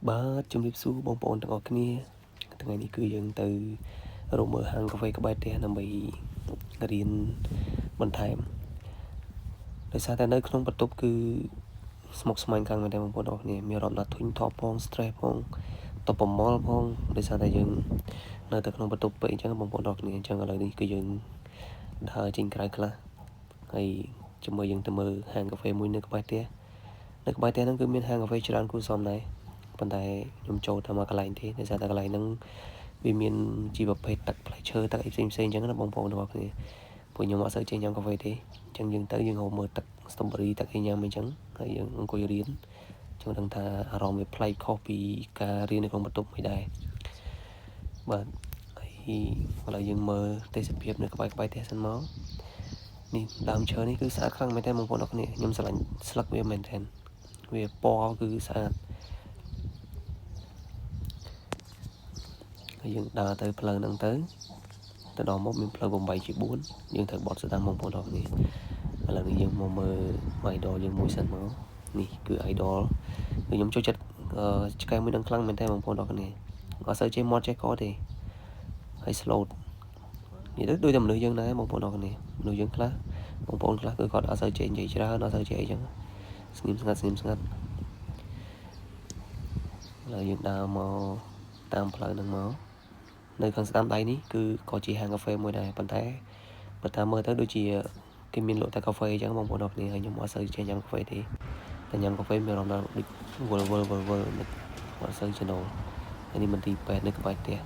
បាទជំរាបសួរបងប្អូនទាំងអស់គ្នាថ្ងៃនេះគឺយើងទៅរកមើលហាងកាហ្វេក្បែរផ្ទះដើម្បីរៀនបន្ថែមដោយសារតែនៅក្នុងបន្ទប់គឺស្មុគស្មាញខ្លាំងមែនទេបងប្អូនទាំងអស់គ្នាមានអារម្មណ៍ថាធុញថប់ផង stress ផងតបប្រមល់ផងដោយសារតែយើងនៅតែក្នុងបន្ទប់ពេកអញ្ចឹងបងប្អូនទាំងអស់គ្នាអញ្ចឹងឥឡូវនេះគឺយើងដើរចេញក្រៅខ្លះហើយជាមួយយើងទៅមើលហាងកាហ្វេមួយនៅក្បែរផ្ទះហ្នឹងគឺមានហាងកាហ្វេច្រើនគួរសមដែរប៉ុន្តែខ្ញុំចូលតែមកកន្លែងទេដោយសារតែកន្លែងហ្នឹងវាមានជាប្រភេទទឹកផ្លែឈើទឹកអីផ្សេងៗអញ្ចឹងណាបងប្អូនទាំងអស់គ្នាពួកខ្ញុំអត់សូវចេះញ៉ាំកាហ្វេទេអញ្ចឹងយើងទៅយើងហៅមើលទឹក strawberry ទឹកអីញ៉ាំអញ្ចឹងហើយយើងអង្គុយរៀនចង់ដឹងថាអារម្មណ៍វាប្លែកខុសពីការរៀននៅក្នុងបន្ទប់មិនដែរបាទហើយឥឡូវយើងមើលទេសភាពនៅក្បែរផ្ទះសិនមកនេះដើមឈើនេះគឺស្អាតខ្លាំងមែនទេបងប្អូនអរគ្នាខ្ញុំស្រឡាញ់ស្លឹកវាមែនទែនវាពណ៌គឺស្អាតហើយយើងដើរទៅផ្លូវហ្នឹងទៅដល់មកមានផ្លូវ8/4យើងត្រូវបត់ស្ដាំបងប្អូនអរគ្នាឥឡូវនេះយើងមកមើល idol យើងមួយសិនមកនេះគឺ idol គឺខ្ញុំចូលចិត្តឆ្កែមួយនឹងខ្លាំងមែនទេបងប្អូនអរគ្នាអត់សូវចេះមាត់ចេះកទេហើយ slow និយាយទៅដូចតែមនុស្សយើងដែរបងប្អូនអរគ្នាមនុស្សយើងខ្លះបងប្អូនខ្លះគឺគាត់អត់សូវចេះនិយាយច្រើនអត់សូវចេះអីចឹងស្ងៀមស្ងាត់ហើយយើងដើរមកតាមផ្លូវហ្នឹងមកនៅខាងស្ដាំដៃនេះគឺក៏ជាហាងកាហ្វេមួយដែរប៉ុន្តែបើតាមមើលទៅដូចជាគេមានលក់តែកាហ្វេអញ្ចឹងបងប្អូនអរគ្នាហើយខ្ញុំអត់សូវចេះញ៉ាំកាហ្វេទេតែញ៉ាំកាហ្វេមានអារម្មណ៍ថាដូចវល់អត់សូវចំណូលហើយនេះមន្ទីរពេទ្យនៅក្បែរផ្ទះ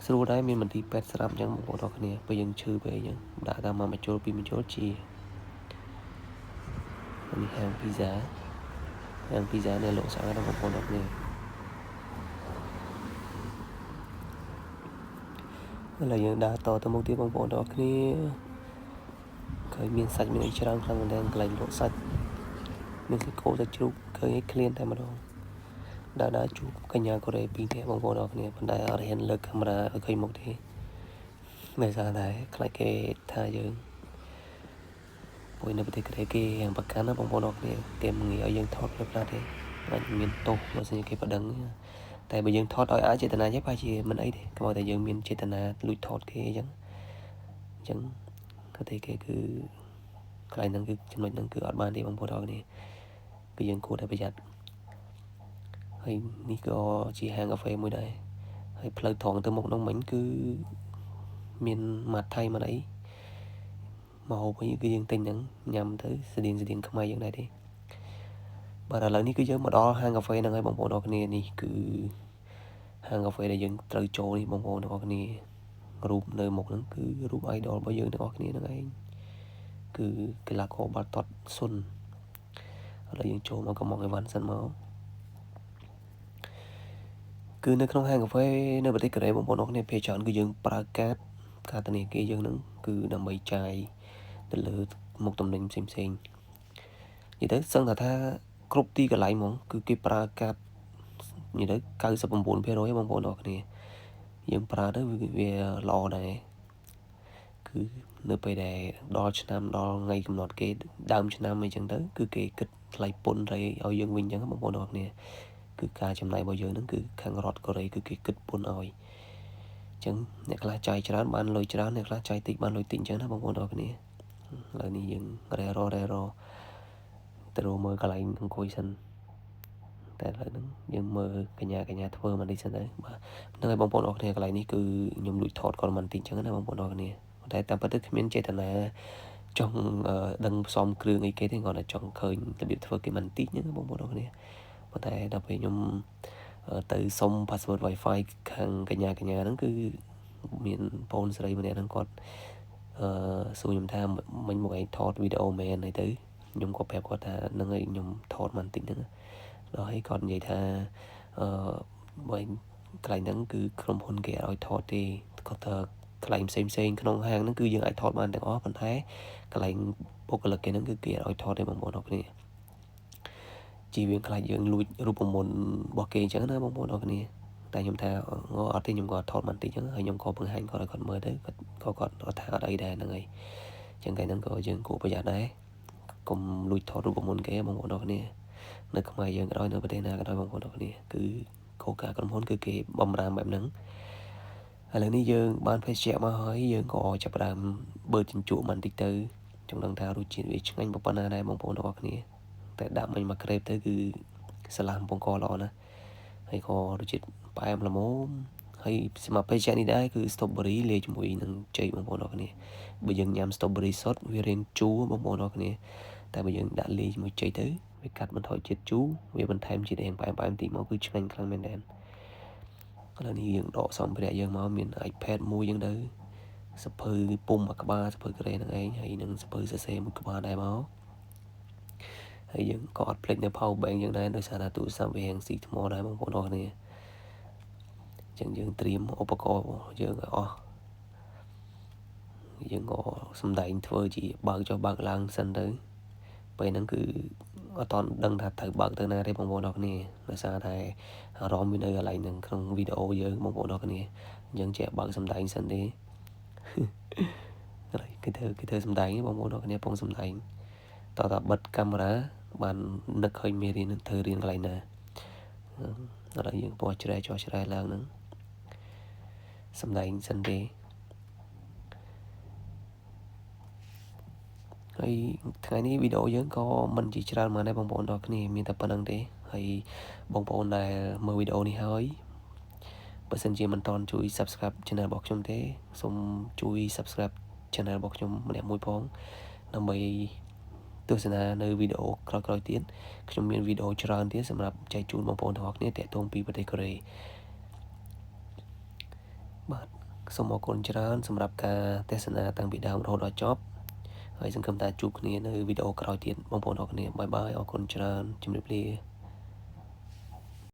ស្រួលដែរមានមន្ទីរពេទ្យស្រាប់អញ្ចឹងបងប្អូនអរគ្នាពេលយើងឈឺពេលអញ្ចឹងដាក់តាមមកចូលពីមកចូលជានេះហាងពីហ្សានៅលោកស្អាតបងប្អូនអរគ្នាឥឡូវយើងដើរតទៅមុខទៀតបងប្អូនអរគ្នាឃើញមានសាច់មានអីច្រើនខ្លាំងមែនទែនកន្លែងលក់សាច់មានសាច់គោសាច់ជ្រូកឃើញឲ្យឃ្លានតែម្ដងដើរជួបកញ្ញាកូរ៉េពីរនាក់បងប្អូនអរគ្នាប៉ុន្តែអត់ហ៊ានលើកកាមេរ៉ាឲ្យឃើញមុខទេដោយសារតែខ្លាចគេថាយើងមួយនៅប្រទេសកូរ៉េគេយ៉ាងប្រកាន់ណាបងប្អូនអរគ្នាគេមិនងាយឲ្យយើងថតផ្លាស់ទេអាចមានទោសបើសិនជាគេប្តឹងតែបើយើងថតឲ្យអចេតនាចេះប្រហែលជាមិនអីទេគ្រាន់តែយើងមានចេតនាលួចថតគេអញ្ចឹងប្រទេសគេគឺកន្លែងហ្នឹងគឺចំណុចហ្នឹងគឺអត់បានទេបងប្អូនអរគ្នាគឺយើងគួរតែប្រយ័ត្នហើយនេះក៏ជាហាងកាហ្វេមួយដែរហើយផ្លូវត្រង់ទៅមុខនោះមិញគឺមានម៉ាត់ថៃម៉ាត់អីមកហូបវិញគឺយើងទិញហ្នឹងញ៉ាំទៅស្តៀងខ្មែរយើងដែរទេបាទឥឡូវនេះគឺយើងមកដល់ហាងកាហ្វេហ្នឹងហើយបងប្អូនអរគ្នានេះគឺហាងកាហ្វេដែលយើងត្រូវចូលនេះបងប្អូនទាំងអស់គ្នារូបនៅមុខហ្នឹងគឺរូប idol របស់យើងទាំងអស់គ្នាហ្នឹងឯងគឺកីឡាករបាល់ទាត់ស៊ុនឥឡូវយើងចូលមកកំងអីវ៉ាន់សិនមកគឺនៅក្នុងហាងកាហ្វេនៅប្រទេសកូរ៉េបងប្អូនអរគ្នាភាគច្រើនគឺយើងប្រើកាតធនាគារយើងហ្នឹងគឺដើម្បីចាយទៅលើមុខទំនិញផ្សេងនិយាយទៅសឹងថាគ្រប់ទីកន្លែងហ្មងគឺគេប្រើកាតនិយាយទៅ99%បងប្អូនអរគ្នាយើងប្រើទៅវាល្អដែរគឺនៅពេលដែលដល់ឆ្នាំដល់ថ្ងៃកំណត់គេដើមឆ្នាំអីចឹងទៅគឺគេគិតថ្លៃពន្ធឲ្យយើងវិញចឹងបងប្អូនអរគ្នាគឺការចំណាយរបស់យើងហ្នឹងគឺខាងរដ្ឋកូរ៉េគឺគេគិតពន្ធឲ្យអញ្ចឹងអ្នកខ្លះចាយច្រើនបានលុយច្រើនអ្នកខ្លះចាយតិចបានលុយតិចអញ្ចឹងណាបងប្អូនអរគ្នាឥឡូវនេះយើងរ៉េរទៅមើលកន្លែងអង្គុយសិនតែឥឡូវហ្នឹងយើងមើលកញ្ញាធ្វើមកនេះសិនទៅបាទហ្នឹងហើយបងប្អូនអរគ្នាកន្លែងនេះគឺខ្ញុំលួចថតគាត់មិនតិចអញ្ចឹងណាបងប្អូនអរគ្នាតែតាមពិតទៅគ្មានចេតនាចង់ដឹងផ្សំគ្រឿងអីគេទេគាត់តែចង់ឃើញរបៀបធ្វើគេមិនតិចហ្នឹងបងប្អូនអរគ្នាប៉ុន្តែដល់ពេលខ្ញុំទៅសុំ password wifi ខាងកញ្ញាហ្នឹងគឺមានបងស្រីម្នាក់ហ្នឹងគាត់សួរខ្ញុំថាមិញមកឯងថតវីដេអូមែនអីទៅខ្ញុំក៏ប្រាប់គាត់ថាហ្នឹងហើយខ្ញុំថតមិនតិចហ្នឹងដល់ហើយគាត់និយាយថាបើកន្លែងហ្នឹងគឺក្រុមហ៊ុនគេឲ្យថតទេគាត់ថាកន្លែងផ្សេងក្នុងហាងហ្នឹងគឺយើងអាចថតបានទាំងអស់ប៉ុន្តែកន្លែងបុគ្គលិកគេហ្នឹងគឺគេឲ្យថតទេបងប្អូនអរគ្នាជីវៀងខ្លាចយើងលួចរូបមន្តរបស់គេអញ្ចឹងណាបងប្អូនអរគ្នាតែខ្ញុំថាអត់ទេខ្ញុំក៏ថតបន្តិចអញ្ចឹងហើយខ្ញុំក៏បង្ហាញគាត់ឲ្យគាត់មើលទៅគាត់ថាអត់អីដែរហ្នឹងហើយអញ្ចឹងថ្ងៃហ្នឹងក៏យើងគួរប្រយ័ត្នដែរកុំលួចថតរូបមន្តគេបងប្អូនអរគ្នា នៅខ្មែរយើងក៏ដោយនៅប្រទេសណាក៏ដោយបងប្អូនអរគ្នាគឺគោលការណ៍ក្រុមហ៊ុនគឺគេបំរាមបែបហ្នឹងឥឡូវនេះយើងបានភេសជ្ជៈមកហើយយើងក៏ចាប់ផ្ដើមបើកជញ្ជក់បន្តិចទៅចង់ដឹងថារសជាតិវាឆ្ងាញ់ប៉ុណ្ណាដែរបងប្អូនអរគ្នាតែដាក់មិញមកក្រេបទៅគឺស្រឡះកំពងកល្អណាស់ហើយក៏រសជាតិផ្អែមល្មមហើយសម្រាប់ភេសជ្ជៈនេះដែរគឺ strawberry លាយជាមួយនឹងចេកបងប្អូនអរគ្នាបើយើងញ៉ាំ strawberry សុទ្ធវារៀងជូរបងប្អូនអរគ្នាតែបើយើងដាក់លាយជាមួយចេកទៅវាកាត់បន្ថយជាតិជូរវាបន្ថែមជាតិផ្អែមតិចមកគឺឆ្ងាញ់ខ្លាំងមែនទែនឥឡូវនេះយើងដកសម្ភារៈយើងមកមាន iPad មួយយើងទៅសភៅពុំមួយក្បាលសភៅក្រេនឹងឯងហើយនឹងសភៅសរសេរមួយក្បាលដែរមកហើយយើងក៏អត់ភ្លេចនៅ power bank យើងដែរដោយសារថាទូរស័ព្ទវាហាំងស៊ីថ្មដែរបងប្អូនអរគ្នាអញ្ចឹងយើងត្រៀមឧបករណ៍យើងឲ្យអស់យើងក៏សំដែងធ្វើជាបើកចុះបើកឡើងសិនទៅពេលហ្នឹងគឺអត់តដឹងថាត្រូវបើកទៅណាទេបងប្អូនអរគ្នាដោយសារតែអារម្មណ៍វានៅកន្លែងហ្នឹងក្នុងវីដេអូយើងបងប្អូនអរគ្នាអញ្ចឹងចេះបើកសំដែងសិនទេគេធ្វើសំដែងបងប្អូនអរគ្នាពងសំដែងតោះតែបិទកាមេរ៉ាបាននឹកឃើញមេរៀននឹងធ្វើរៀនកន្លែងណាឥឡូវយើងពណ៌ជ្រែចោះជ្រែឡើងហ្នឹងសំដែងសិនទេហើយថ្ងៃនេះវីដេអូយើងក៏មិនជាច្រើនមកដែរបងប្អូនអរគ្នាមានតែប៉ុណ្្នឹងទេហើយបងប្អូនដែលមើលវីដេអូនេះហើយបើសិនជាមិនទាន់ជួយ Subscribe Channel របស់ខ្ញុំទេសូមជួយ Subscribe Channel របស់ខ្ញុំម្នាក់មួយផងដើម្បីទស្សនានៅវីដេអូក្រោយៗទៀតខ្ញុំមានវីដេអូច្រើនទៀតសម្រាប់ចែកជូនបងប្អូនទាំងអស់គ្នាទាក់ទងពីប្រទេសកូរ៉េបាទសូមអរគុណច្រើនសម្រាប់ការទស្សនាតាំងពីដើមរហូតដល់ចប់ហើយសង្ឃឹមថាជួបគ្នានៅវីដេអូក្រោយទៀតបងប្អូនអរគ្នាបាយបាយអរគុណច្រើនជម្រាបលា